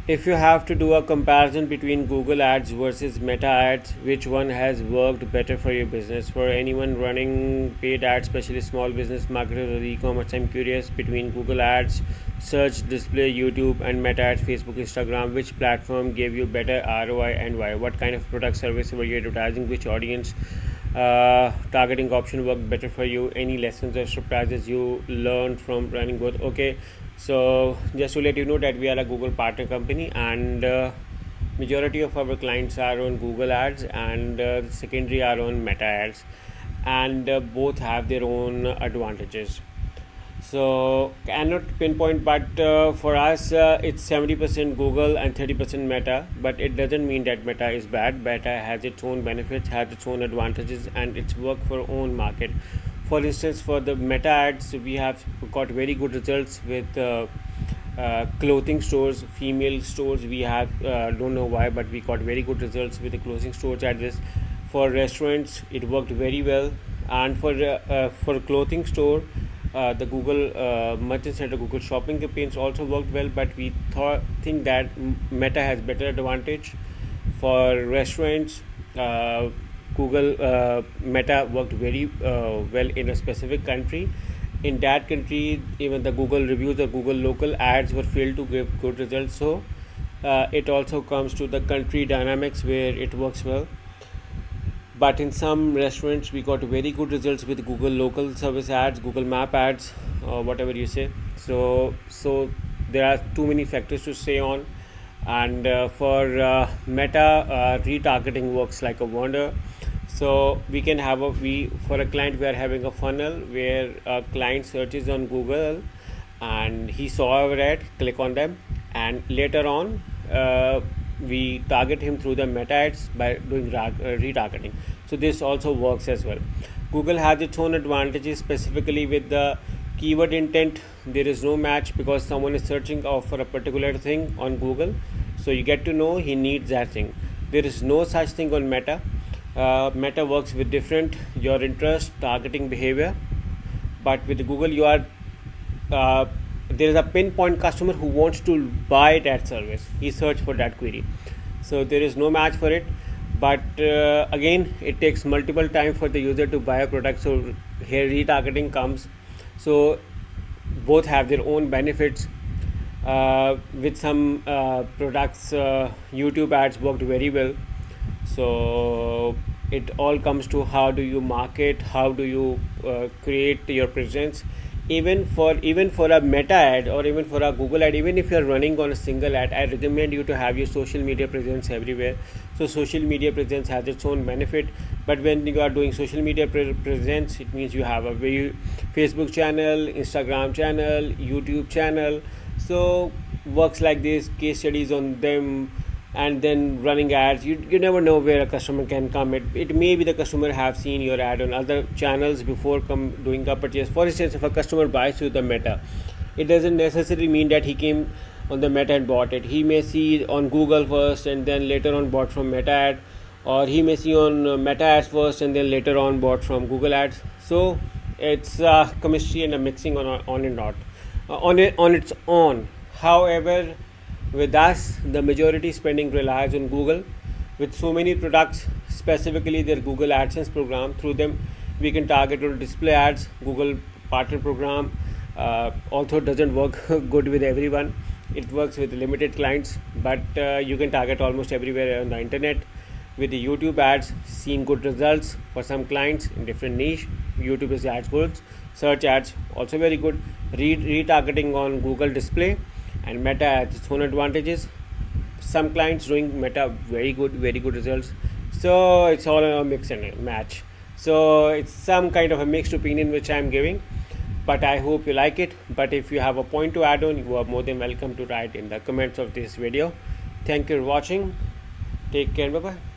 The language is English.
If you have to do a comparison between Google Ads versus Meta Ads, which one has worked better for your business? For anyone running paid ads, especially small business marketers or e-commerce, I'm curious between Google Ads, search, display, YouTube, and Meta Ads, Facebook, Instagram, which platform gave you better ROI and why? What kind of product service were you advertising? Which audience targeting option worked better for you? Any lessons or surprises you learned from running both? Okay, so just to let you know that we are a Google partner company, and majority of our clients are on Google Ads, and secondary are on Meta Ads, and both have their own advantages. So cannot pinpoint, but for us it's 70% Google and 30% Meta. But it doesn't mean that Meta is bad. Meta has its own benefits, has its own advantages, and it's work for own market. For instance, for the Meta ads, we have got very good results with clothing stores, female stores. We have don't know why, but we got very good results with the clothing stores at this. For restaurants, it worked very well, and for clothing store, the Google Merchant Center, Google Shopping campaigns also worked well. But we think that Meta has better advantage. For restaurants, Google Meta worked very well in a specific country. In that country, even the Google reviews or Google local ads were failed to give good results. So it also comes to the country dynamics where it works well. But in some restaurants, we got very good results with Google local service ads, Google Map ads, or whatever you say. So there are too many factors to say on. And for Meta, retargeting works like a wonder. So we can have for a client, we are having a funnel where a client searches on Google and he saw our ad, click on them, and later on we target him through the Meta ads by doing retargeting. So this also works as well. Google has its own advantages, specifically with the keyword intent. There is no match because someone is searching for a particular thing on Google, so you get to know he needs that thing. There is no such thing on Meta. Meta works with different your interest targeting behavior, but with Google you are there is a pinpoint customer who wants to buy that service. He searched for that query, so there is no match for it. But again, it takes multiple time for the user to buy a product. So here retargeting comes. So both have their own benefits. With some products, YouTube ads worked very well. So it all comes to how do you market, how do you create your presence. Even for a Meta ad or even for a Google ad, even if you are running on a single ad, I recommend you to have your social media presence everywhere. So social media presence has its own benefit. But when you are doing social media presence, it means you have a very Facebook channel, Instagram channel, YouTube channel. So works like this, case studies on them, and then running ads. You never know where a customer can come. It may be the customer have seen your ad on other channels before doing a purchase. For instance, if a customer buys through the Meta, it doesn't necessarily mean that he came on the Meta and bought it. He may see on Google first and then later on bought from Meta ad, or he may see on Meta ads first and then later on bought from Google ads. So it's a chemistry and a mixing on and not on its own. However, with us, the majority spending relies on Google. With so many products, specifically their Google AdSense program, through them we can target or display ads. Google partner program also doesn't work good with everyone. It works with limited clients, but you can target almost everywhere on the internet. With the YouTube ads, seen good results for some clients in different niche. YouTube is ads good. Search ads also very good. Retargeting on Google display and Meta has its own advantages. Some clients doing Meta very good results. So it's all a mix and a match. So it's some kind of a mixed opinion which I am giving, but I hope you like it. But if you have a point to add on, you are more than welcome to write in the comments of this video. Thank you for watching. Take care. Bye bye.